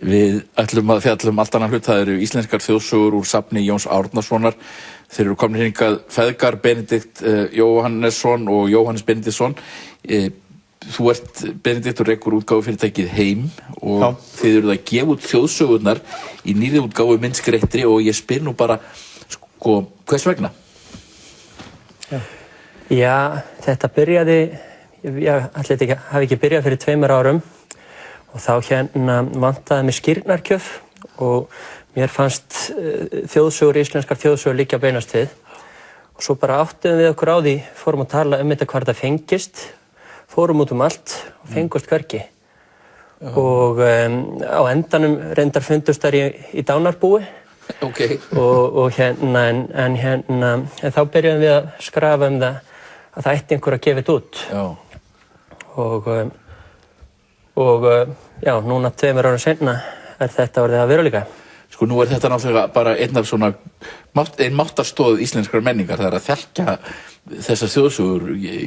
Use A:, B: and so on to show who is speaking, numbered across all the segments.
A: Við ætlum að fjalla allt annan hlut. Það eru íslenskar þjóðsögur úr safni Jóns Árnasonar. Þeir eru komnir hingað feðgar Benedikt Jóhannesson og Jóhannes Benediktsson. Þú ert Benedikt og rekur útgáfufyrirtækið Heim og þið eruð að gefa út þjóðsögurnar í nýrri útgáfu myndskreyttri og ég spyr nú bara, hvers vegna?
B: Já, þetta byrjaði, ætli þetta hafi ekki byrjað fyrir 2 árum. Og þá vantaði mig skírnargjöf og mér fannst íslenskar þjóðsögur liggja beinast við. Og svo bara áttuðum við okkur á því, fórum að tala þetta hvar þetta fengist, fórum út allt og fengust hvergi. Og á endanum reyndar fundust þær í dánarbúi. En þá byrjuðum við að skrafa það að það ætti einhver að gefa þetta út. Og núna 2 árum seinna þetta orðið að veruleika.
A: Nú þetta náttúrulega bara ein máttarstoð íslenskrar menningar, það að þekkja þessar þjóðsögur,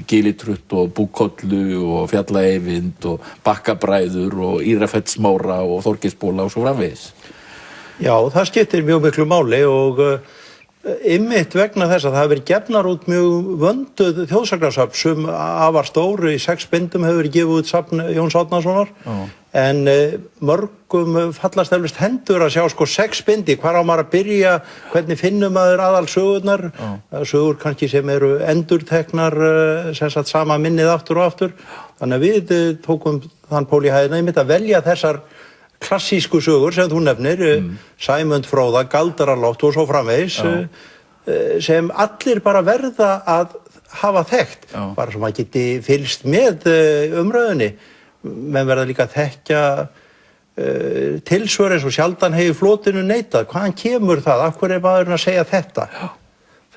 A: Gilitrutt og Búkollu og Fjalla Eyvind og Bakkabræður og Írafellsmóra og Þorgeirsbóla og svo framvegis.
C: Já, það skiptir mjög miklu máli og einmitt vegna þess að það hefur verið gefnar út mjög vönduð þjóðsagnasöfn afar stór, í 6 bindum hefur verið gefið út safn Jóns Árnasonar en mörgum fallast eflaust hendur að sjá 6 bindi, hvar á maður að byrja, hvernig finnur maður aðalsögurnar, sögur kannski sem eru endurteknar, sem sagt sama minnið aftur og aftur, þannig að við tókum þann pól í hæðina einmitt að velja þessar klassísku sögur sem þú nefnir, Sæmund fróða, Galdralott og svo framvegis, sem allir bara verða að hafa þekkt, bara svo maður geti fylgst með umræðunni. Menn verða líka að þekkja tilsvör eins og sjaldan hefur flotinu neitað. Hvaðan kemur það? Af hverju maðurinn að segja þetta?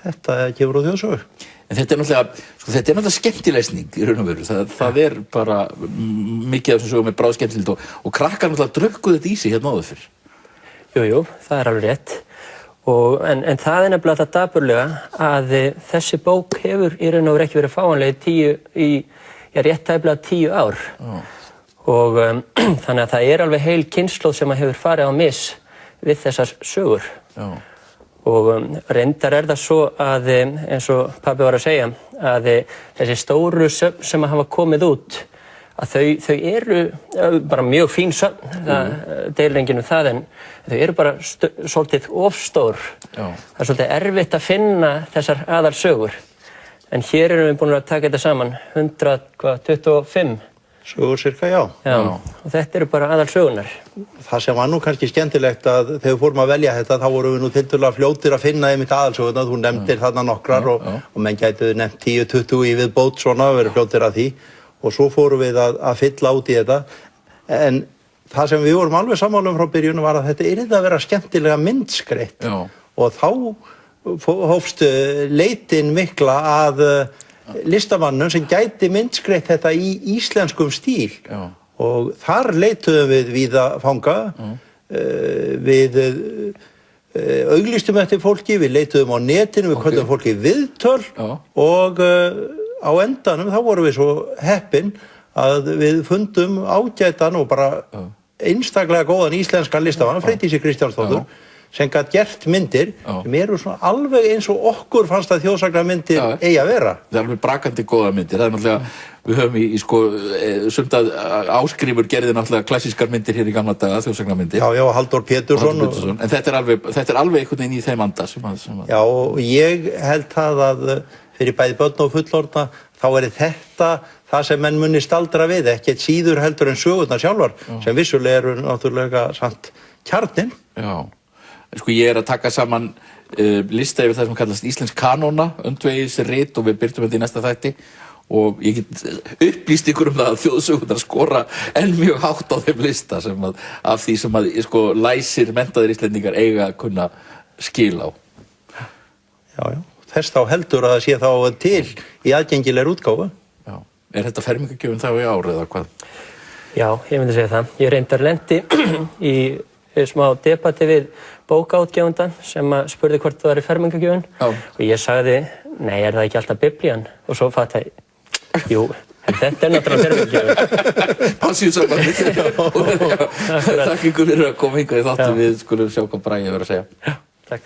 C: Þetta kemur úr þjóðsögur.
A: En þetta náttúrulega skemmtilesning í raun og veru. Það bara mikið af þessum sögum bráðskemmtilegt og krakkar náttúrulega drukkuðu þetta í sig hérna áður fyrr. Jú,
B: það alveg rétt. En það nefnilega þetta dapurlega að þessi bók hefur í raun og veru ekki verið fáanleg í rétt tæplega 10 ár. Og þannig að það alveg heil kynslóð sem hefur farið á mis við þessar sögur. Og reyndar það svo að, eins og pabbi var að segja, að þessi stóru söfn sem hafa komið út, að þau eru bara mjög fín söfn, það deilir enginn það, en þau eru bara svolítið ofstór. Það svolítið erfitt að finna þessar aðalsögur. En hér erum við búin að taka þetta saman, 125
C: sögur cirka, já.
B: Og þetta eru bara aðalsögunar.
C: Það sem var nú kannski skemmtilegt að þegar við fórum að velja þetta, þá vorum við nú tiltölulega fljótir að finna einmitt aðalsögurnar. Þú nefndir þarna nokkrar og menn gætu nefnt 10-20 í viðbót svona, verið fljótir að því. Og svo fórum við að fylla út í þetta. En það sem við vorum alveg sammála frá byrjun var að þetta yrði að vera skemmtilega myndskreytt. Og þá hófst leitin mikla að listamannum sem gæti myndskreytt þetta í íslenskum stíl. Og þar leituðum við víða fanga, við auglýstum eftir fólki, við leituðum á netinu, við köllum fólki viðtöl og á endanum þá vorum við svo heppin að við fundum ágætan og bara einstaklega góðan íslenskan listamann, Freydísi Kristjánsdóttur, sem gat gert myndir sem eru svona alveg eins og okkur fannst að þjóðsagnamyndir eigi að vera.
A: Það alveg brakandi góða myndir. Það náttúrulega, við höfum sumt að Ásgrímur gerði náttúrulega klassískar myndir hér í gamla daga, þjóðsagnamyndir.
C: Já, Halldór Pétursson.
A: En þetta alveg einhvern veginn í þeim anda sem
C: Já, og ég held það að fyrir bæði börn og fullorðna þá þetta það sem menn muni staldra við, ekkert síður heldur en sögurnar sjálfar, sem vissulega eru náttúrulega samt kjarninn.
A: Ég að taka saman lista yfir það sem kallast íslensk kanóna, öndvegisrit, og við birtum þetta í næsta þætti og ég get upplýst ykkur það að þjóðsögurnar skora enn mjög hátt á þeim lista af því sem læsir menntaðir íslendingar eiga að kunna skil á.
C: Já, þess þá heldur að það sé þá til í aðgengilegri útgáfu.
A: Þetta fermingargjöfin þá í ár eða hvað?
B: Já, ég myndi segja það. Ég reyndar lenti í smá debatti við bókaútgefundan sem spurði hvort það væri fermingargjöfin og ég sagði, nei, það ekki alltaf biblían? Og svo fattaði, jú, En þetta náttúrulega fermingagjöf.
A: Passíusambandið. Þakka ykkur fyrir að koma hingað í þáttum. Við skulum sjá hvað Bragi hefur að segja.
B: Takk.